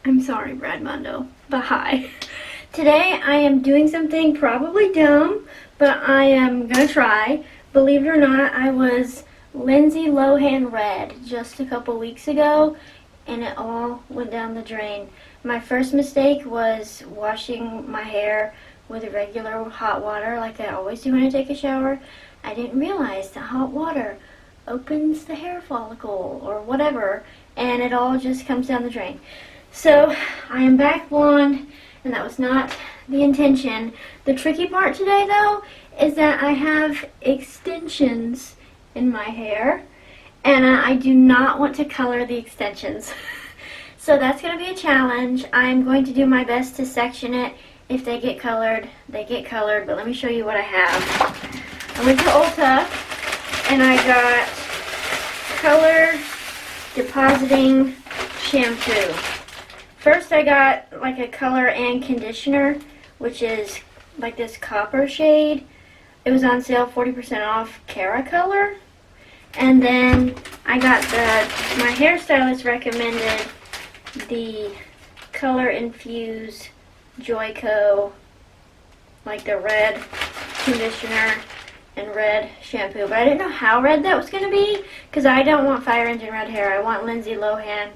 I'm sorry, Brad Mondo, but hi. Today I am doing something probably dumb, but I am gonna try. Believe it or not, I was Lindsay Lohan red just a couple weeks ago, and it all went down the drain. My first mistake was washing my hair with regular hot water like I always do when I take a shower. I didn't realize that hot water opens the hair follicle or whatever, and it all just comes down the drain. So I am back blonde, and that was not the intention. The tricky part today, though, is that I have extensions in my hair, and I do not want to color the extensions. So that's going to be a challenge. I'm going to do my best to section it. If they get colored, they get colored, but let me show you what I have. I went to Ulta, and I got color depositing shampoo. First I got like a color and conditioner, which is like this copper shade. It was on sale 40% off, Cara color. And then I got my hairstylist recommended the color infused Joico, like the red conditioner and red shampoo. But I didn't know how red that was going to be, because I don't want fire engine red hair. I want Lindsay Lohan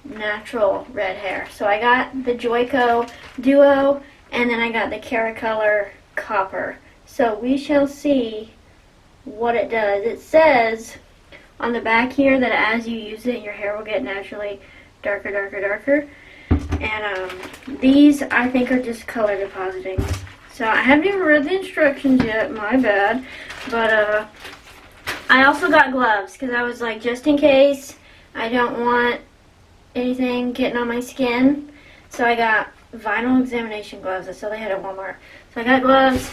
natural red hair. So I got the Joico Duo, and then I got the Cara Color Copper. So we shall see what it does. It says on the back here that as you use it, your hair will get naturally darker, darker, darker. And these, I think, are just color depositing. So I haven't even read the instructions yet, my bad. But I also got gloves, because I was like, just in case, I don't want anything getting on my skin. So I got vinyl examination gloves. That's all they had at Walmart. So I got gloves.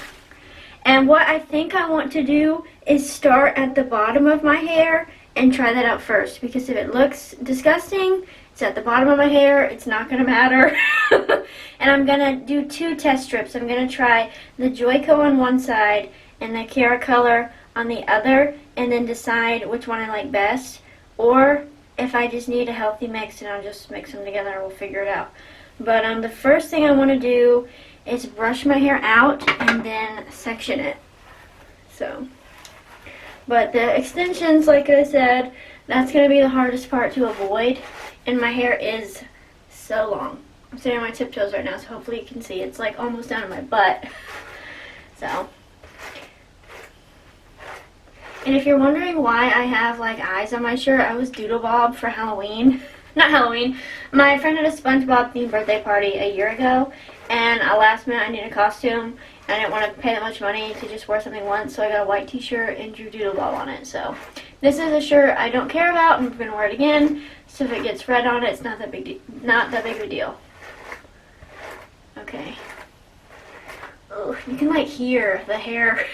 And what I think I want to do is start at the bottom of my hair and try that out first. Because if it looks disgusting, it's at the bottom of my hair, it's not going to matter. And I'm going to do 2 test strips. I'm going to try the Joico on one side and the Cara Color on the other, and then decide which one I like best. Or if I just need a healthy mix, and I'll just mix them together and we'll figure it out. But the first thing I want to do is brush my hair out and then section it. So, but the extensions, like I said, that's going to be the hardest part to avoid. And my hair is so long. I'm sitting on my tiptoes right now, so hopefully you can see. It's like almost down to my butt. So. And if you're wondering why I have like eyes on my shirt, I was Doodle Bob for Halloween. Not Halloween. My friend had a SpongeBob themed birthday party a year ago, and last minute I needed a costume, and I didn't want to pay that much money to just wear something once, so I got a white t-shirt and drew Doodle Bob on it. So this is a shirt I don't care about. I'm going to wear it again, so if it gets red on it, it's not that big of a deal. Okay. Oh, you can like hear the hair.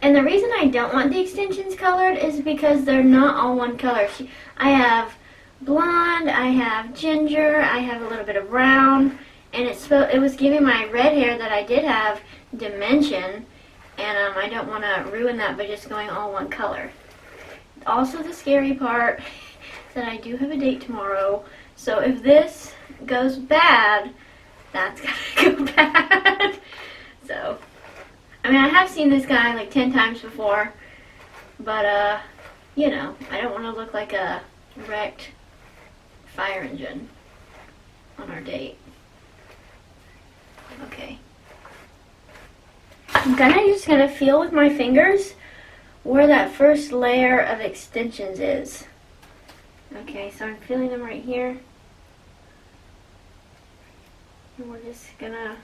And the reason I don't want the extensions colored is because they're not all one color. I have blonde, I have ginger, I have a little bit of brown, and it was giving my red hair that I did have dimension, and I don't want to ruin that by just going all one color. Also, the scary part is that I do have a date tomorrow, so if this goes bad, that's gonna go bad. So, I mean, I have seen this guy like 10 times before, but, you know, I don't want to look like a wrecked fire engine on our date. Okay. I'm just gonna feel with my fingers where that first layer of extensions is. Okay, so I'm feeling them right here. And we're just gonna...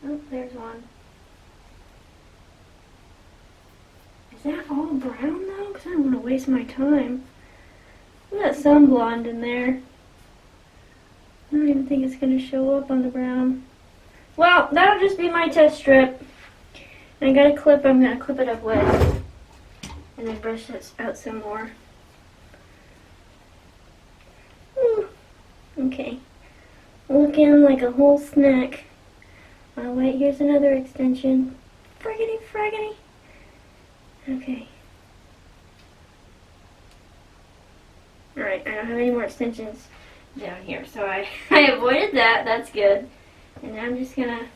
Oh, there's one. Is that all brown though? Because I don't want to waste my time. I've got some blonde in there. I don't even think it's going to show up on the brown. Well, that'll just be my test strip. And I got a clip I'm going to clip it up with. And then brush this out some more. Ooh. Okay. Looking like a whole snack. Oh wait, here's another extension. Fraggity, fraggity. Okay. Alright, I don't have any more extensions down here, so I avoided that. That's good. And now I'm just gonna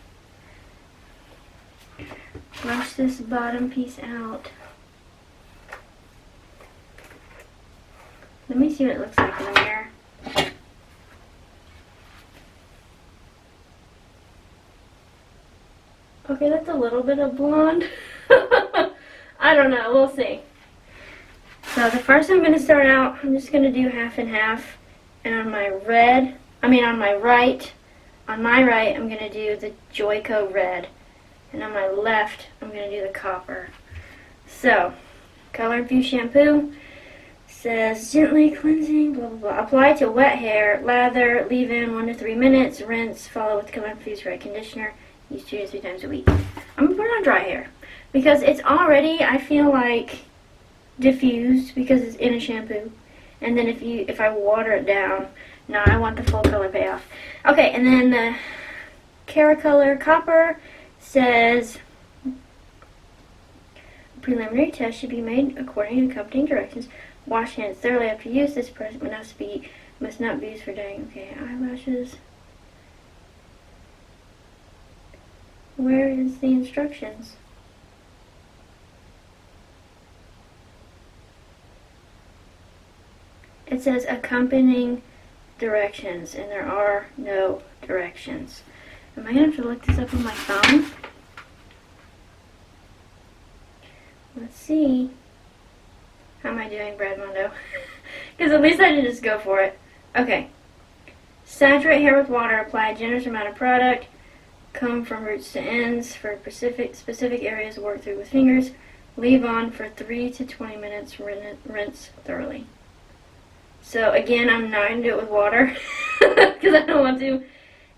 brush this bottom piece out. Let me see what it looks like in the mirror. Okay, that's a little bit of blonde. I don't know, we'll see. So the first I'm going to start out, I'm just going to do half and half. And on my right, I'm going to do the Joico red. And on my left, I'm going to do the copper. So, Color Infused shampoo says gently cleansing, blah, blah, blah. Apply to wet hair, lather, leave in 1 to 3 minutes, rinse, follow with Color Infused red conditioner. Use 2 to 3 times a week. I'm going to put it on dry hair because it's already, I feel like, diffused because it's in a shampoo. And then if I water it down, now I want the full color payoff. Okay, and then the Caracolor Copper says preliminary test should be made according to accompanying directions. Wash hands thoroughly after use. This product must not be used for dyeing. Okay, eyelashes. Where is the instructions? It says accompanying directions, and there are no directions. Am I going to have to look this up on my phone? Let's see. How am I doing, Brad Mondo? Because at least I didn't just go for it. Okay. Saturate hair with water. Apply a generous amount of product. Comb from roots to ends. For specific areas, work through with fingers. Leave on for 3 to 20 minutes. Rinse thoroughly. So again, I'm not going to do it with water because I don't want to.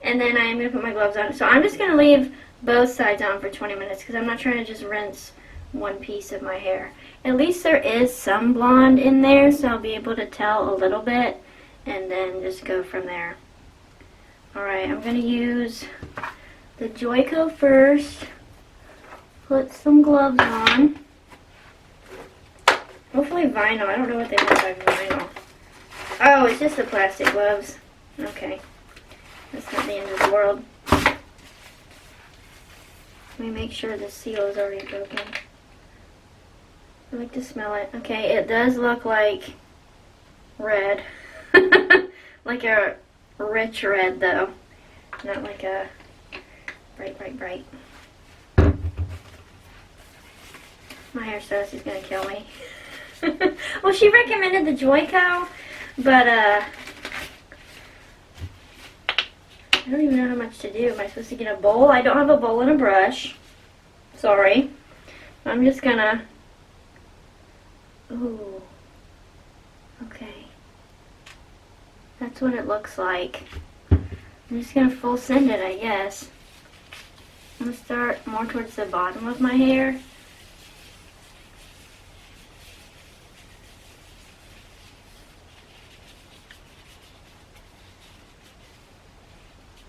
And then I am going to put my gloves on. So I'm just going to leave both sides on for 20 minutes because I'm not trying to just rinse one piece of my hair. At least there is some blonde in there, so I'll be able to tell a little bit and then just go from there. Alright, I'm going to use the Joico first. Put some gloves on. Hopefully vinyl. I don't know what they meant by vinyl. Oh, it's just the plastic gloves. Okay. That's not the end of the world. Let me make sure the seal is already broken. I like to smell it. Okay, it does look like red. Like a rich red, though. Not like a bright. My hairstylist is going to kill me. Well, she recommended the Joico, but I don't even know how much to do. Am I supposed to get a bowl? I don't have a bowl and a brush. Sorry. I'm just gonna... Ooh. Okay. That's what it looks like. I'm just gonna full send it, I guess. I'm gonna start more towards the bottom of my hair.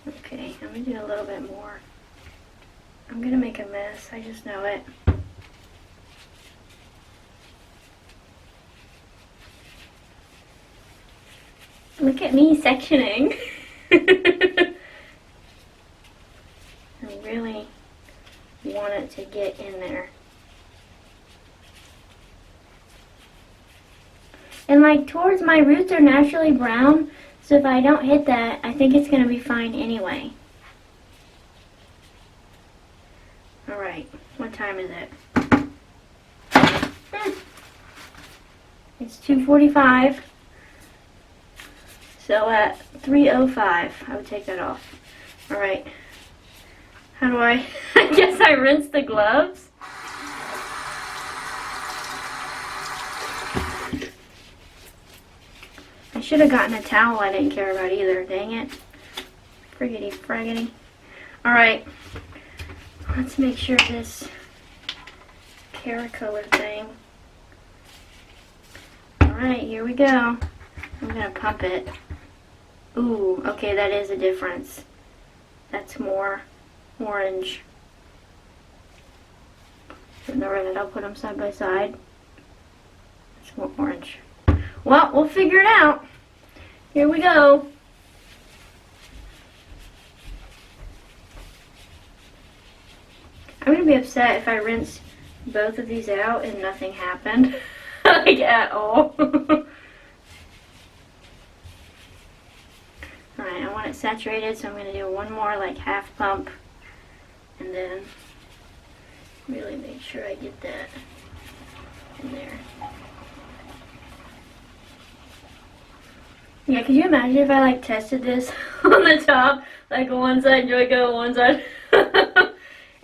Okay, I'm going to do a little bit more. I'm going to make a mess, I just know it. Look at me sectioning. I really want it to get in there. And like towards my roots are naturally brown. So if I don't hit that, I think it's going to be fine anyway. Alright, what time is it? It's 2:45. So at 3:05, I would take that off. Alright. How do I guess I rinse the gloves? I should have gotten a towel I didn't care about either. Dang it. Friggity fraggity. Alright. Let's make sure this Caracolor thing. Alright, here we go. I'm going to pump it. Ooh, okay, that is a difference. That's more orange. But the red. I'll put them side by side. It's more orange. Well, we'll figure it out. Here we go. I'm going to be upset if I rinse both of these out and nothing happened. Like, at all. Alright, I want it saturated, so I'm going to do one more, like, half pump. And then really make sure I get that in there. Yeah, could you imagine if I, like, tested this on the top? Like, one side Joico, one side...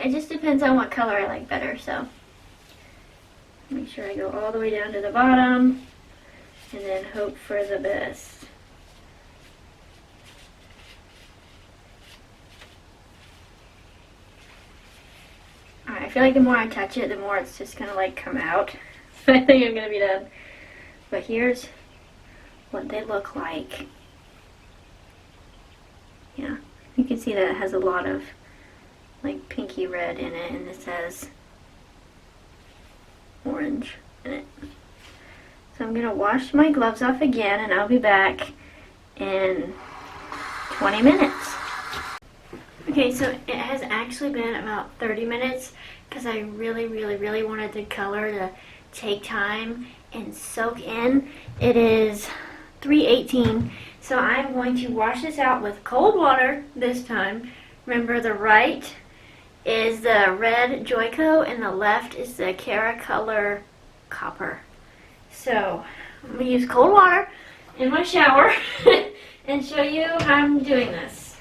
It just depends on what color I like better, so make sure I go all the way down to the bottom and then hope for the best. Alright, I feel like the more I touch it, the more it's just gonna like come out. So I think I'm gonna be done. But here's what they look like. Yeah, you can see that it has a lot of like pinky red in it, and it says orange in it. So I'm gonna wash my gloves off again, and I'll be back in 20 minutes. Okay, so it has actually been about 30 minutes because I really wanted the color to take time and soak in. It is 3:18, so I'm going to wash this out with cold water this time. Remember, the right is the red Joico and the left is the Cara Color Copper. So I'm going to use cold water in my shower and show you how I'm doing this.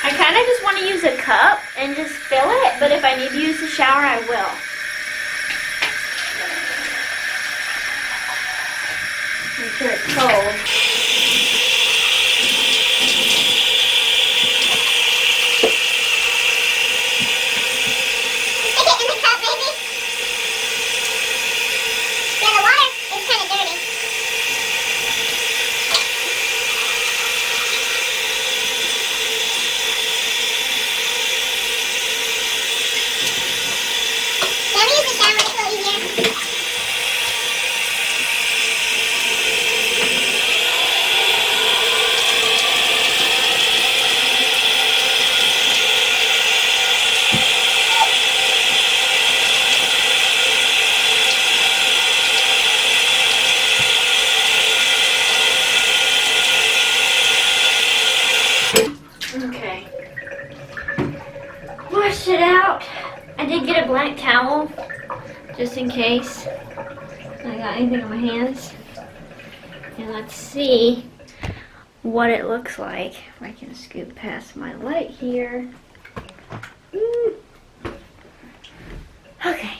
I kind of just want to use a cup and just fill it, but if I need to use the shower, I will. Make sure it's cold. Okay, washed it out. I did get a black towel just in case I got anything on my hands. And let's see what it looks like. If I can scoot past my light here. Okay,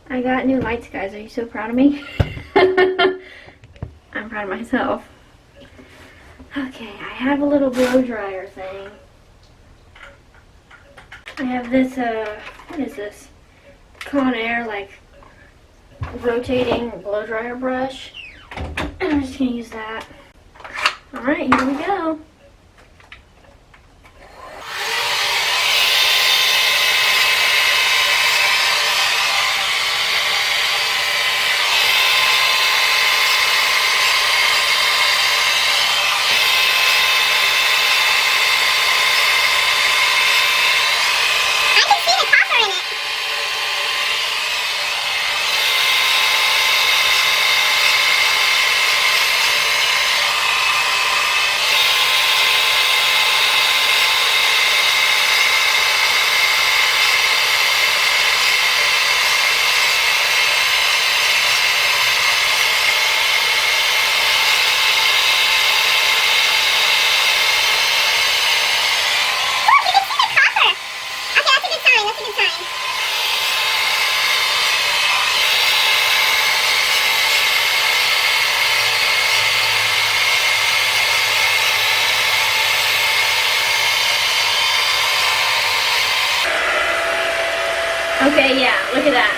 I got new lights, guys. Are you so proud of me? I'm proud of myself. Okay, I have a little blow dryer thing. I have this, what is this? Conair, like, rotating blow dryer brush. I'm just gonna use that. Alright, here we go. Okay, yeah, look at that.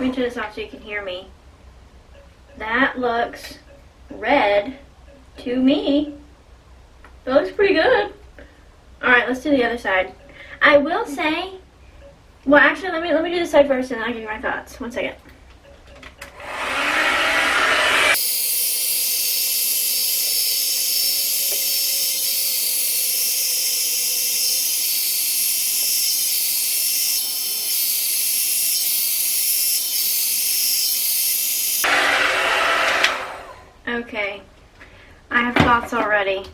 Let me turn this off so you can hear me. That looks red to me. That looks pretty good. Alright, let's do the other side. I will say, well actually let me do this side first and then I'll give you my thoughts. 1 second. Okay, I have thoughts already.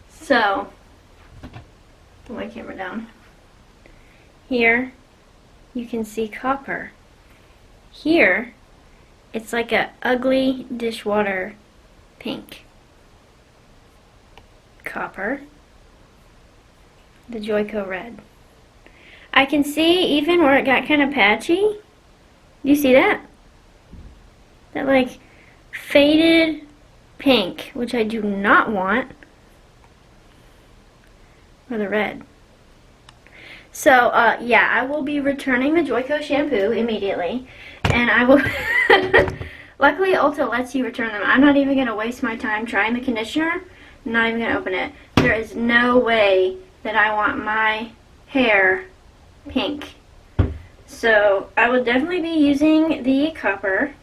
So, put my camera down. Here, you can see copper. Here, it's like a ugly dishwater pink. Copper. The Joico red. I can see even where it got kind of patchy. You see that? That like faded pink, which I do not want, or the red. So, yeah, I will be returning the Joico shampoo immediately, and I will, luckily Ulta lets you return them. I'm not even going to waste my time trying the conditioner. I'm not even going to open it. There is no way that I want my hair pink. So, I will definitely be using the copper.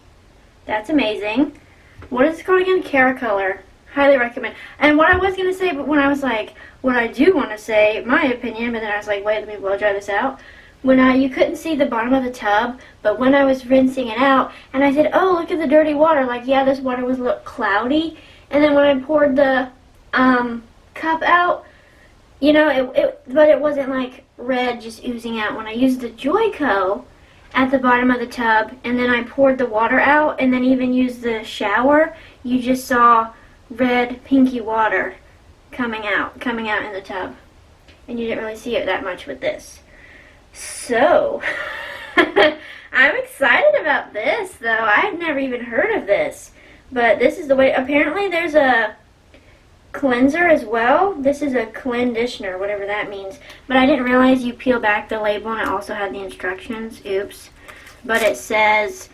That's amazing. What is it called again? Caracolor. Highly recommend. And what I was going to say, but when I was like, what I do want to say, my opinion, but then I was like, wait, let me blow dry this out. When you couldn't see the bottom of the tub, but when I was rinsing it out, and I said, oh, look at the dirty water. Like, yeah, this water was a little cloudy. And then when I poured the cup out, you know, but it wasn't like red just oozing out. When I used the Joico at the bottom of the tub, and then I poured the water out, and then even used the shower, you just saw red, pinky water coming out in the tub. And you didn't really see it that much with this. So, I'm excited about this, though. I've never even heard of this. But this is the way, apparently there's a cleanser as well. This is a conditioner, whatever that means. But I didn't realize you peel back the label and it also had the instructions. Oops. But it says,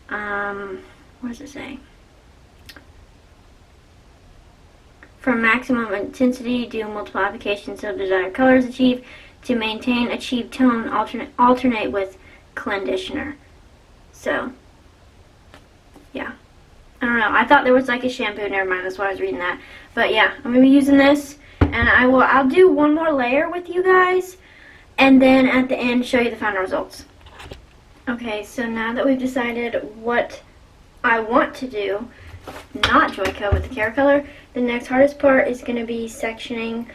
what does it say? For maximum intensity, do multiple applications of desired colors achieved. To maintain achieved tone, alternate with conditioner. So, yeah. I don't know. I thought there was like a shampoo. Never mind. That's why I was reading that. But yeah, I'm gonna be using this, and I'll do one more layer with you guys, and then at the end show you the final results. Okay, so now that we've decided what I want to do, not Joico with the Caracolor, the next hardest part is gonna be sectioning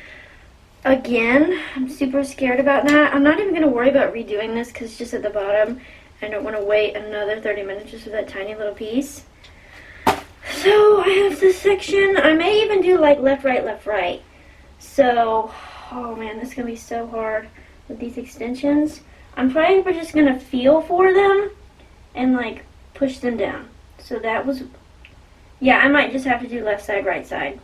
again. I'm super scared about that. I'm not even gonna worry about redoing this because it's just at the bottom. I don't want to wait another 30 minutes just for that tiny little piece. So I have this section. I may even do like left, right. So, oh man, this is going to be so hard with these extensions. I'm probably just going to feel for them and like push them down. So that was, yeah, I might just have to do left side, right side.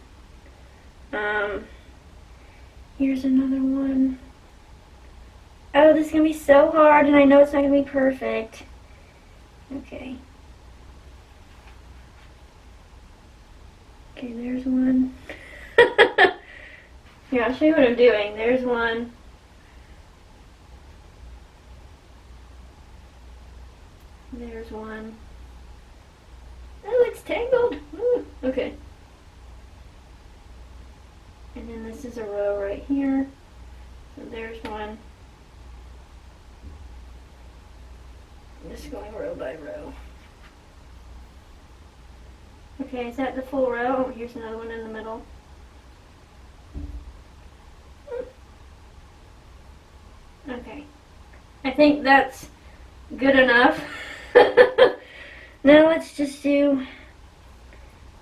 Here's another one. Oh, this is going to be so hard, and I know it's not going to be perfect. Okay. Okay, there's one. Here, I'll show you what I'm doing. There's one. There's one. Oh, it's tangled. Ooh, okay. And then this is a row right here. So there's one. Just going row by row. Okay, is that the full row? Oh, here's another one in the middle. Okay. I think that's good enough. Now let's just do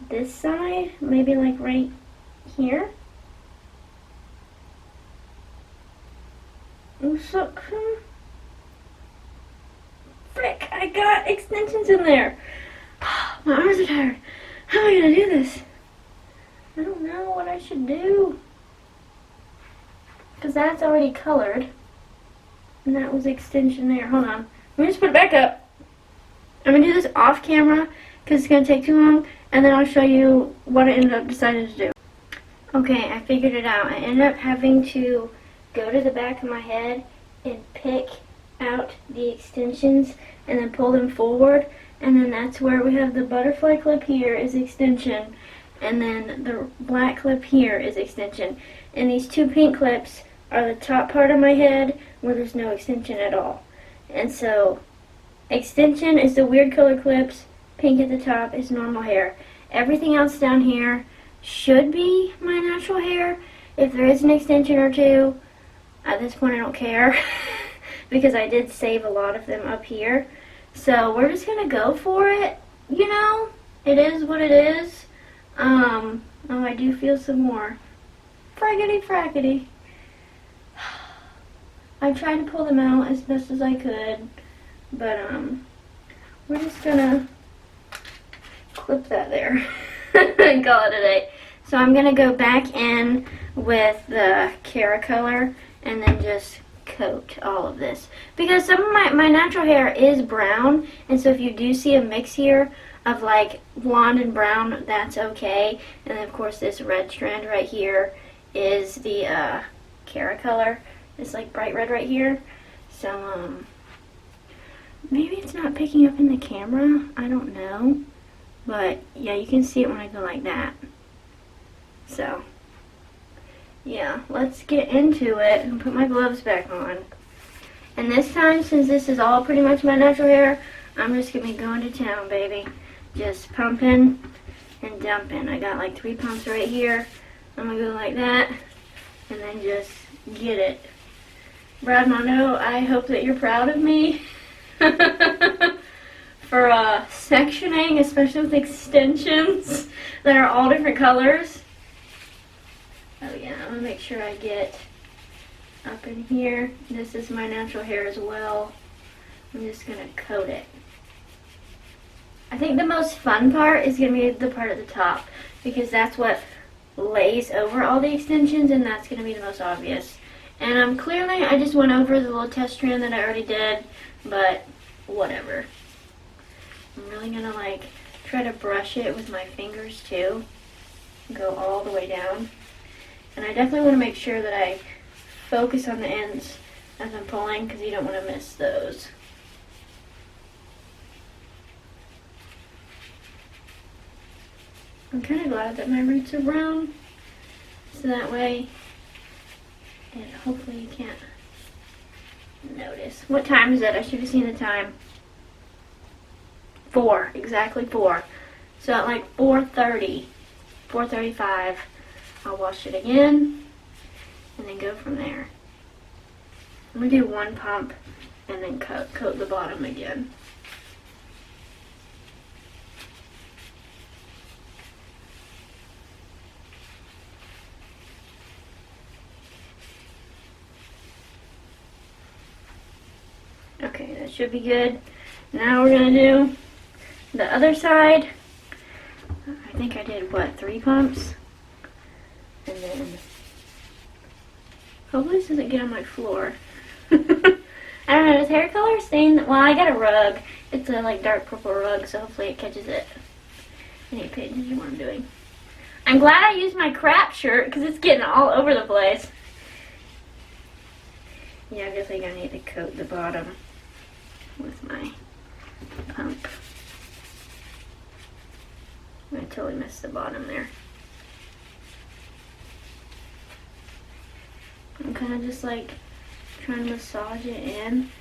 this side, maybe like right here. Look. Frick, I got extensions in there. My arms are tired. How am I going to do this? I don't know what I should do. Because that's already colored. And that was extension there. Hold on. Let me just put it back up. I'm going to do this off camera because it's going to take too long. And then I'll show you what I ended up deciding to do. Okay, I figured it out. I ended up having to go to the back of my head and pick out the extensions and then pull them forward. And then that's where we have the butterfly clip here is extension. And then the black clip here is extension. And these two pink clips are the top part of my head where there's no extension at all. And so extension is the weird color clips, pink at the top is normal hair. Everything else down here should be my natural hair. If there is an extension or two, at this point I don't care because I did save a lot of them up here. So we're just gonna go for it, you know? It is what it is. Oh, I do feel some more fraggity. I tried to pull them out as best as I could, but we're just gonna clip that there and call it a day. So I'm gonna go back in with the Cara color and then just coat all of this, because some of my natural hair is brown, and so if you do see a mix here of like blonde and brown, that's okay. And then of course this red strand right here is the Cara color. It's like bright red right here. So maybe it's not picking up in the camera, I don't know, but yeah, you can see it when I go like that. So yeah, let's get into it and put my gloves back on. And this time, since this is all pretty much my natural hair, I'm just gonna be going to town, baby. Just pumping and dumping. I got like 3 pumps right here. I'm gonna go like that and then just get it. Brad Mondo, I hope that you're proud of me for sectioning, especially with extensions that are all different colors. Oh yeah, I'm gonna make sure I get up in here. This is my natural hair as well. I'm just gonna coat it. I think the most fun part is gonna be the part at the top, because that's what lays over all the extensions, and that's gonna be the most obvious. And clearly I just went over the little test strand that I already did, but whatever. I'm really gonna like try to brush it with my fingers too. Go all the way down. And I definitely want to make sure that I focus on the ends as I'm pulling, because you don't want to miss those. I'm kind of glad that my roots are brown, so that way, and hopefully you can't notice. What time is it? I should have seen the time. 4, exactly 4. So at like 4:30, 4:35, I'll wash it again and then go from there. I'm gonna do 1 pump and then coat the bottom again. Okay, that should be good. Now we're gonna do the other side. I think I did, what, 3 pumps? And then, hopefully this doesn't get on my floor. I don't know, does hair color stain? Well, I got a rug. It's a like dark purple rug, so hopefully it catches it. I need to pay attention to what I'm doing. I'm glad I used my crap shirt, because it's getting all over the place. Yeah, I definitely gonna need to coat the bottom with my pump. I totally missed the bottom there. I'm kind of just like trying to massage it in.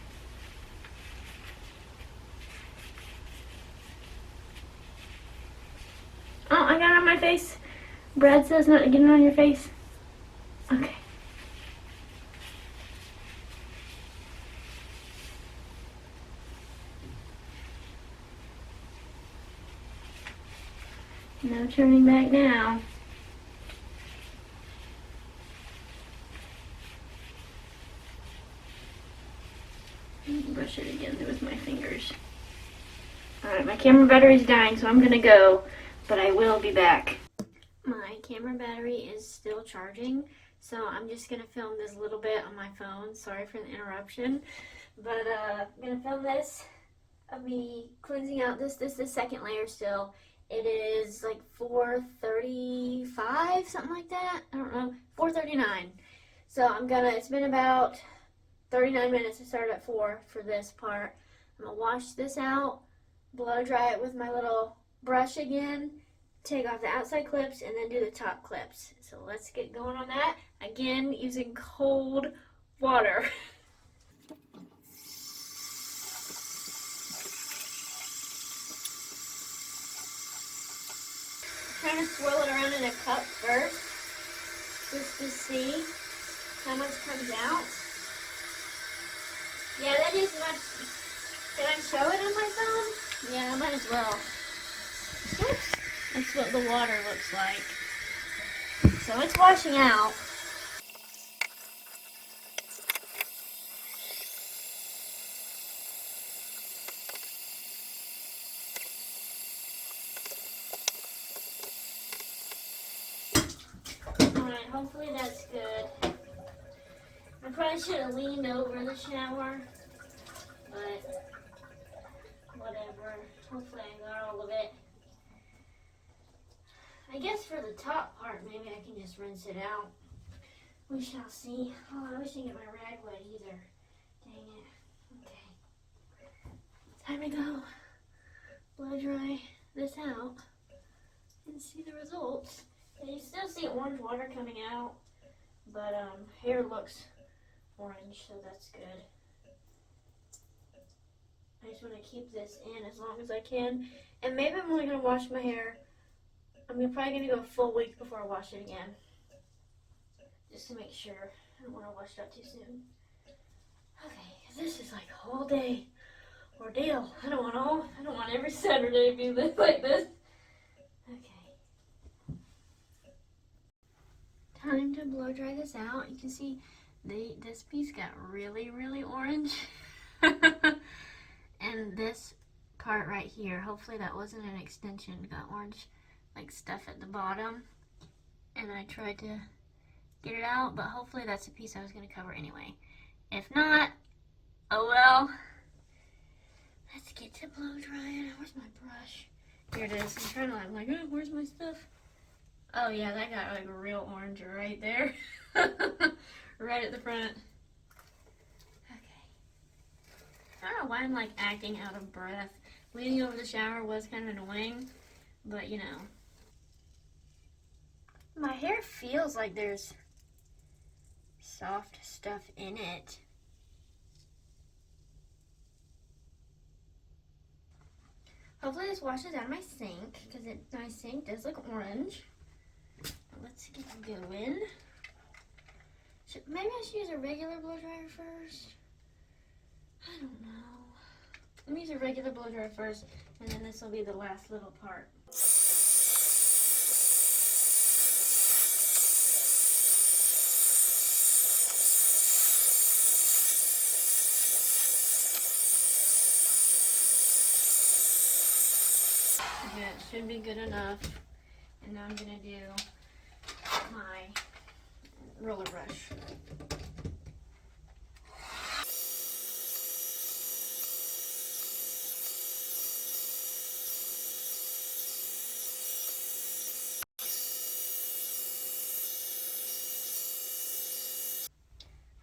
Oh, I got it on my face. Brad says not to get it on your face. Okay. No turning back now. Brush it again with my fingers. Alright, my camera battery is dying, so I'm gonna go, but I will be back. My camera battery is still charging, so I'm just gonna film this little bit on my phone. Sorry for the interruption, but I'm gonna film this of me cleansing out this is the second layer still, It is like 4:35, something like that. I don't know, 4:39. So it's been about 39 minutes. I started at 4 for this part. I'm gonna wash this out, blow dry it with my little brush again, take off the outside clips, and then do the top clips. So let's get going on that. Again, using cold water. Trying to swirl it around in a cup first, just to see how much comes out. Yeah, that is much. Can I show it on my phone? Yeah, I might as well. Oops. That's what the water looks like. So it's washing out. Alright, hopefully that's good. I probably should have leaned over the shower, but whatever. Hopefully I got all of it. I guess for the top part, maybe I can just rinse it out. We shall see. Oh, I wish I didn't get my rag wet either. Dang it. Okay. Time to go blow dry this out and see the results. And you still see orange water coming out, but hair looks orange, so that's good. I just want to keep this in as long as I can. And maybe I'm only going to wash my hair. I'm probably going to go a full week before I wash it again. Just to make sure. I don't want to wash it up too soon. Okay, because this is like a whole day ordeal. I don't want every Saturday to be like this. Okay. Time to blow dry this out. You can see this piece got really, really orange. And this part right here, hopefully that wasn't an extension, got orange like stuff at the bottom. And I tried to get it out, but hopefully that's a piece I was going to cover anyway. If not, oh well. Let's get to blow drying. Where's my brush? Here it is. I'm trying to I'm like, oh, where's my stuff? Oh yeah, that got like real orange right there. Right at the front. Okay. I don't know why I'm like acting out of breath. Leaning over the shower was kind of annoying, but you know. My hair feels like there's soft stuff in it. Hopefully this washes out of my sink, because my sink does look orange. Let's get going. Maybe I should use a regular blow dryer first. I don't know. Let me use a regular blow dryer first, and then this will be the last little part. Yeah, it should be good enough. And now I'm going to do my roller brush.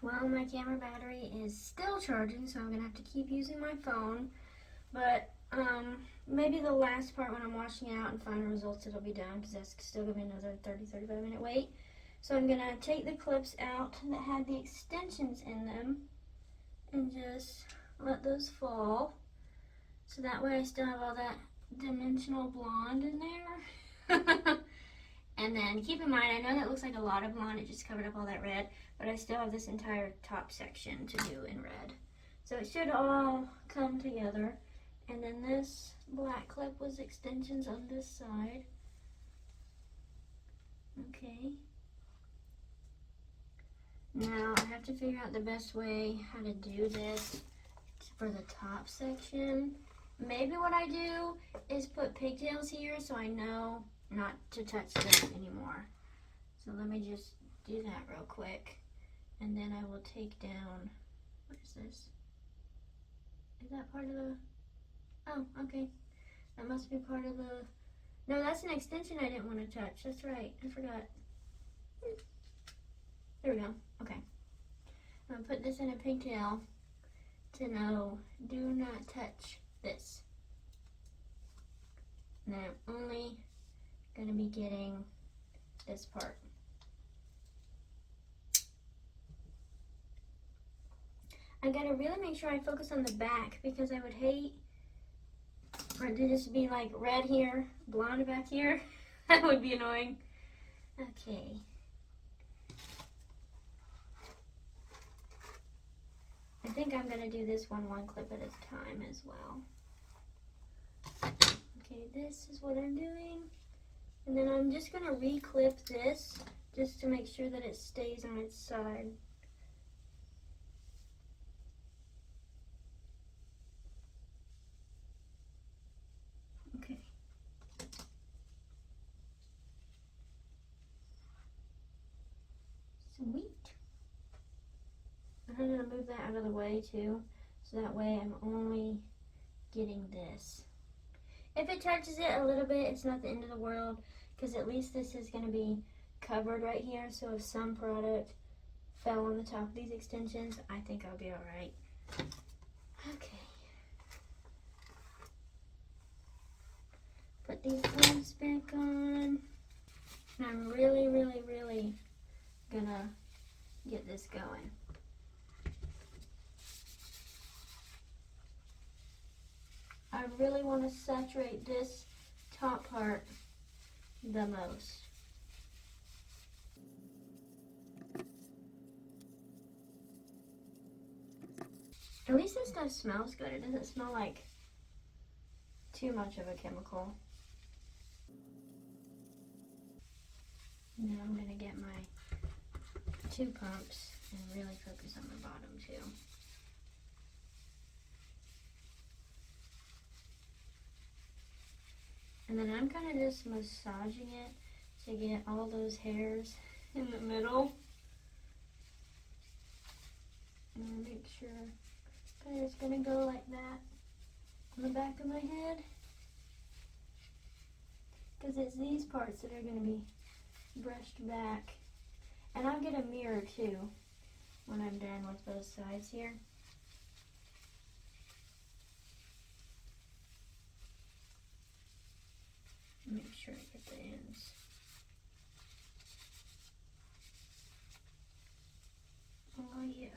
Well, my camera battery is still charging, so I'm going to have to keep using my phone. But maybe the last part when I'm washing out and final results, it'll be done, because that's still going to be another 30-35 minute wait. So I'm going to take the clips out that had the extensions in them and just let those fall. So that way I still have all that dimensional blonde in there. And then keep in mind, I know that looks like a lot of blonde, it just covered up all that red, but I still have this entire top section to do in red. So it should all come together. And then this black clip was extensions on this side. Okay. Now I have to figure out the best way how to do this for the top section. Maybe what I do is put pigtails here so I know not to touch this anymore. So let me just do that real quick. And then I will take down, what is this? Is that part of the, oh, okay. That must be part of the No, that's an extension I didn't want to touch. That's right. I forgot. There we go. Okay. I'm going to put this in a pigtail to know, do not touch this. And then I'm only going to be getting this part. I got to really make sure I focus on the back because I would hate for it to just be like red here, blonde back here. That would be annoying. Okay. I think I'm going to do this one clip at a time as well. Okay, this is what I'm doing. And then I'm just going to re-clip this just to make sure that it stays on its side. Okay. Sweet. I'm going to move that out of the way too, so that way I'm only getting this. If it touches it a little bit, it's not the end of the world, because at least this is going to be covered right here, so if some product fell on the top of these extensions, I think I'll be alright. Okay. Put these gloves back on. And I'm really, really, really gonna get this going. I really want to saturate this top part the most. At least this stuff smells good. It doesn't smell like too much of a chemical. Now I'm going to get my 2 pumps and really focus on the bottom too. And then I'm kind of just massaging it to get all those hairs in the middle. And make sure that it's going to go like that on the back of my head. Because it's these parts that are going to be brushed back. And I'll get a mirror too when I'm done with both sides here. Make sure I get the ends. Oh yeah.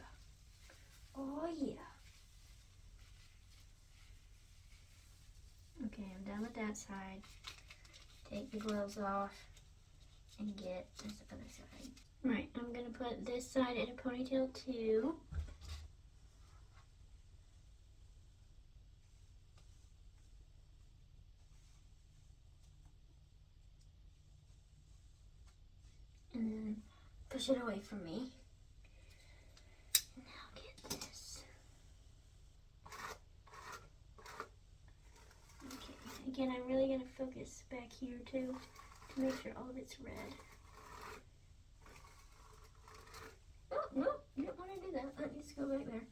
Oh yeah. Okay, I'm done with that side. Take the gloves off and get this other side. Right, I'm going to put this side in a ponytail too. And then push it away from me. Now get this. Okay, again, I'm really going to focus back here too to make sure all of it's red. Oh, no, you don't want to do that. That needs to go back there.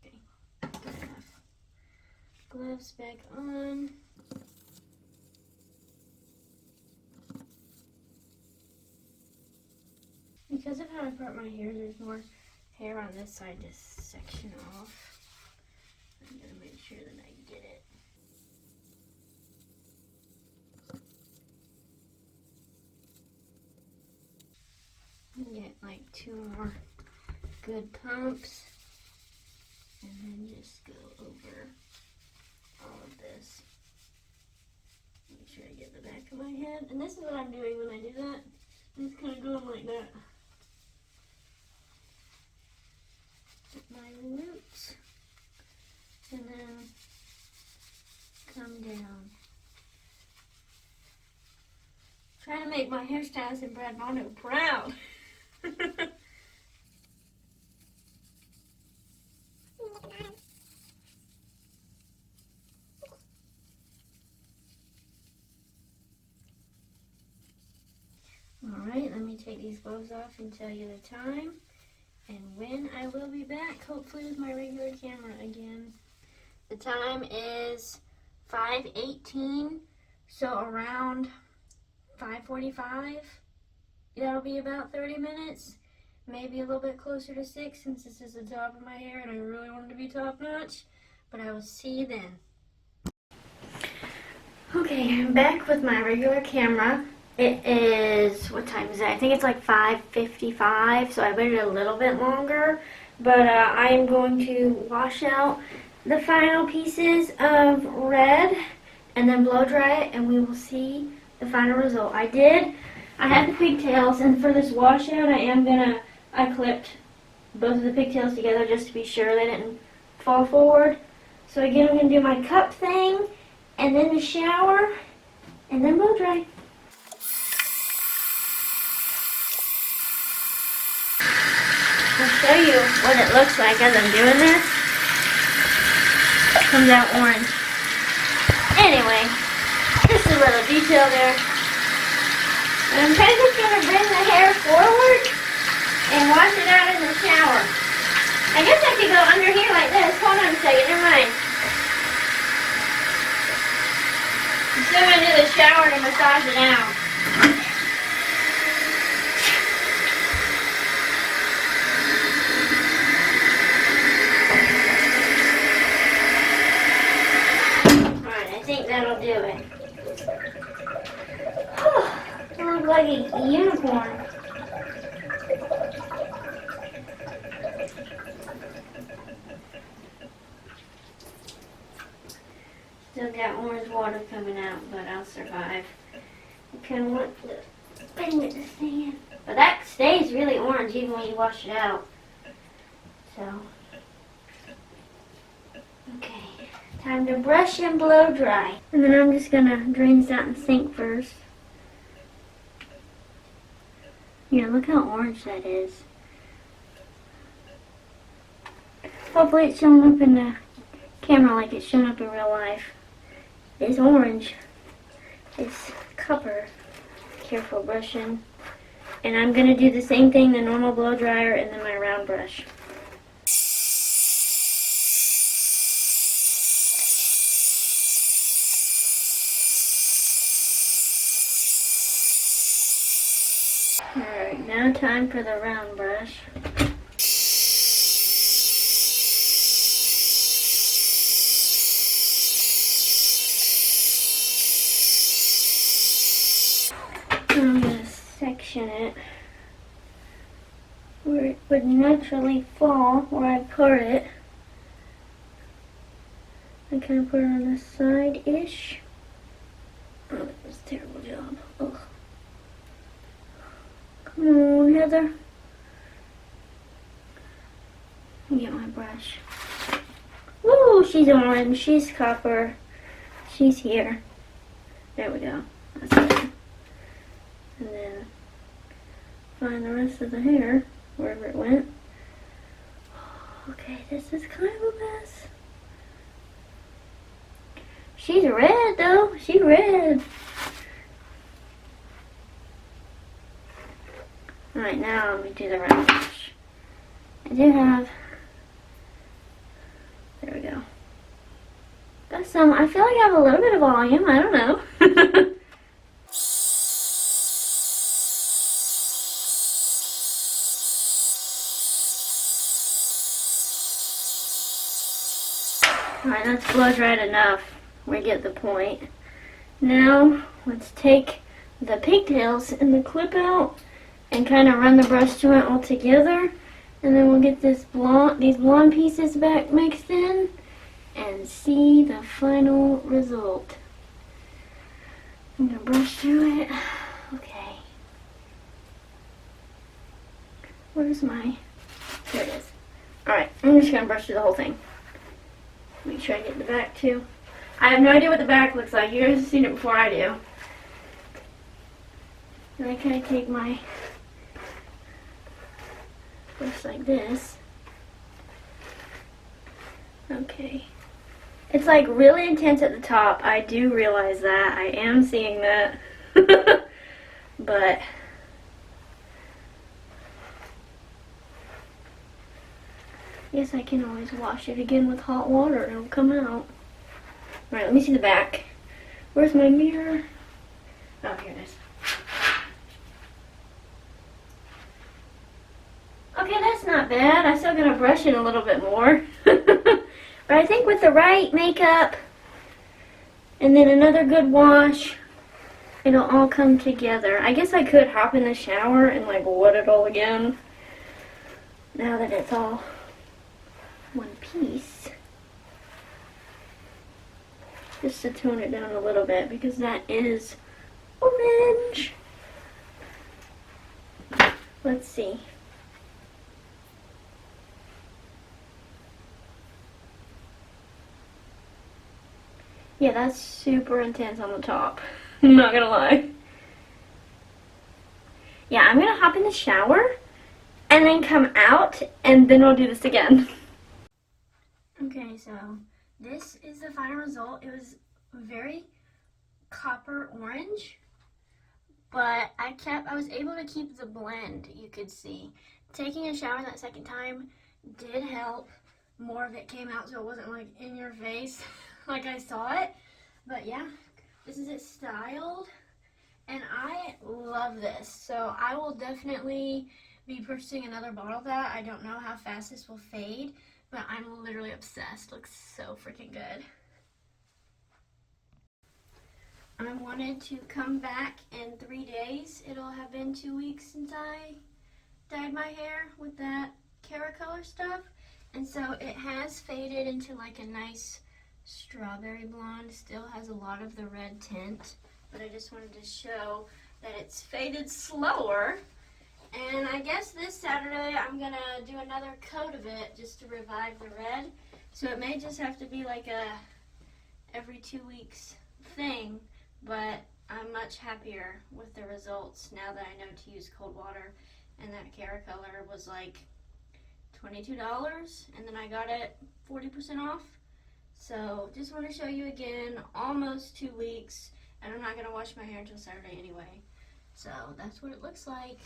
Okay, good enough. Gloves back on. Because of how I part my hair, there's more hair on this side to section off. I'm going to make sure that I get it. Get like 2 more good pumps. And then just go over all of this. Make sure I get the back of my head. And this is what I'm doing when I do that. I'm just kind of going like that. My roots, and then come down. Trying to make my hairstylist and Brad Mondo proud. Alright, let me take these gloves off and tell you the time and when I will be back, hopefully with my regular camera again. The time is 5:18, so around 5:45. That'll be about 30 minutes, maybe a little bit closer to 6 since this is the top of my hair and I really want it to be top notch, but I will see you then. Okay, I'm back with my regular camera. It is, what time is it? I think it's like 5:55, so I waited a little bit longer, but I am going to wash out the final pieces of red and then blow dry it, and we will see the final result. I had the pigtails, and for this washout, I clipped both of the pigtails together just to be sure they didn't fall forward. So again, I'm going to do my cup thing, and then the shower, and then blow dry. I'll show you what it looks like as I'm doing this. It comes out orange. Anyway, just a little detail there. And I'm kind of just going to bring the hair forward and wash it out in the shower. I guess I could go under here like this. Hold on a second, never mind. I'm still going to do the shower to massage it out. Alright, I think that'll do it. I look like a unicorn. Still got orange water coming out, but I'll survive. I kind of want to bang it to stand. But that stays really orange even when you wash it out. So, okay. Time to brush and blow dry. And then I'm just going to drain this out in the sink first. Yeah, look how orange that is. Hopefully it's showing up in the camera like it's showing up in real life. It's orange. It's copper. Careful brushing. And I'm going to do the same thing, the normal blow dryer and then my round brush. Alright, now time for the round brush. I'm going to section it where it would naturally fall where I put it. I kind of put it on the side-ish. Oh, that was a terrible job. Ugh. Come on, Heather. Let me get my brush. Woo, she's orange, she's copper, she's here. There we go. That's it. And then find the rest of the hair, wherever it went. Okay, this is kind of a mess. She's red though, she's red. Alright, now let me do the round brush. I do have, there we go. Got some, I feel like I have a little bit of volume, I don't know. Alright, that's blow dried enough. We get the point. Now, let's take the pigtails and the clip out and kind of run the brush to it all together. And then we'll get these blonde pieces back mixed in and see the final result. I'm going to brush through it. Okay. Where's my... There it is. Alright, I'm just going to brush through the whole thing. Make sure I get the back too. I have no idea what the back looks like. You guys have seen it before I do. And I kind of take my brush like this. Okay. It's like really intense at the top. I do realize that. I am seeing that. But Yes, I can always wash it again with hot water and it'll come out. Alright, let me see the back. Where's my mirror? Oh, here it is. Okay, that's not bad. I still gotta brush it a little bit more. But I think with the right makeup and then another good wash, it'll all come together. I guess I could hop in the shower and like wet it all again. Now that it's all one piece. Just to tone it down a little bit because that is orange. Let's see. Yeah, that's super intense on the top. I'm not gonna lie. Yeah, I'm gonna hop in the shower and then come out and then we'll do this again. Okay, so this is the final result. It was very copper orange, but I was able to keep the blend, you could see. Taking a shower that second time did help. More of it came out so it wasn't like in your face like I saw it. But yeah, this is it styled and I love this. So I will definitely be purchasing another bottle of that. I don't know how fast this will fade, but I'm literally obsessed. Looks so freaking good. I wanted to come back in 3 days. It'll have been 2 weeks since I dyed my hair with that Caracolor stuff. And so it has faded into like a nice strawberry blonde. Still has a lot of the red tint, but I just wanted to show that it's faded slower. And I guess this Saturday I'm gonna do another coat of it just to revive the red. So it may just have to be like a every 2 weeks thing, but I'm much happier with the results now that I know to use cold water. And that Caracolor was like $22, and then I got it 40% off. So just want to show you again, almost 2 weeks, and I'm not going to wash my hair until Saturday anyway. So that's what it looks like.